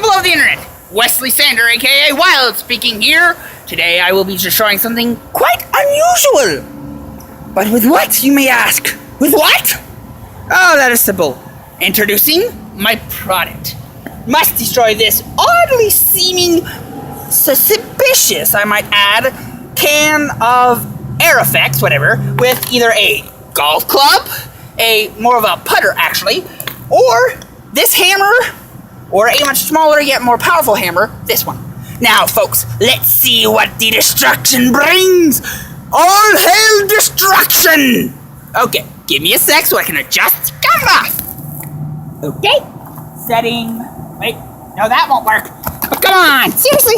people of the internet, Wesley Sander, aka Wild, speaking here. Today I will be destroying something quite unusual. But with what, you may ask? With what? Oh, that is simple. Introducing my product. Must destroy this oddly seeming, suspicious, I might add, can of air effects, whatever, with either a golf club, more of a putter actually, or this hammer, or a much smaller yet more powerful hammer, this one. Now folks, let's see what the destruction brings! All hail destruction! Okay, give me a sec so I can adjust camera! Okay, setting, wait, no that won't work. Oh, come on, seriously?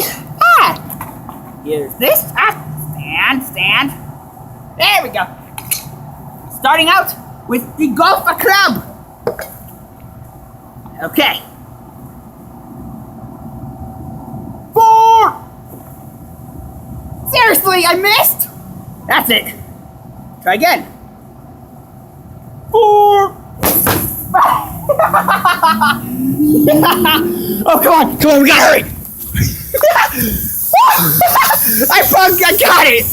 Here's this, stand. There we go. Starting out with the golf club. Okay. 4! Seriously, I missed? That's it. Try again. 4! Oh, come on, we gotta hurry. I got it.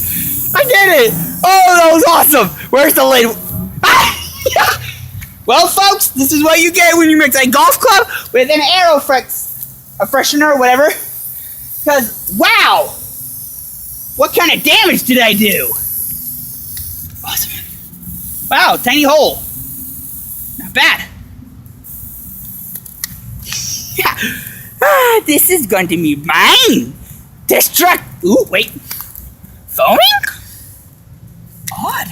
I did it. Oh, that was awesome. Where's the lid? Well, folks, this is what you get when you mix a golf club with an aero freshener or whatever. Because, wow, what kind of damage did I do? Awesome. Wow, tiny hole. Not bad. This is going to be mine. Ooh, wait. Foaming? Odd.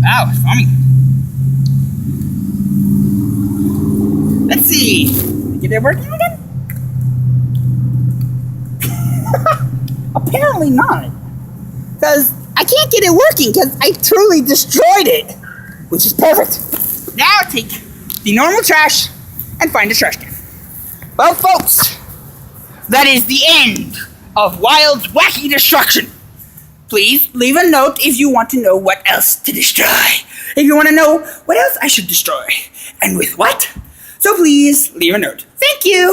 Wow, it's foaming. Let's see. Get it working again? Apparently not. Because I can't get it working because I truly destroyed it. Which is perfect. Now take the normal trash and find a trash can. Well, folks, that is the end of Wild's wacky destruction. Please leave a note if you want to know what else to destroy. If you want to know what else I should destroy and with what, so please leave a note. Thank you.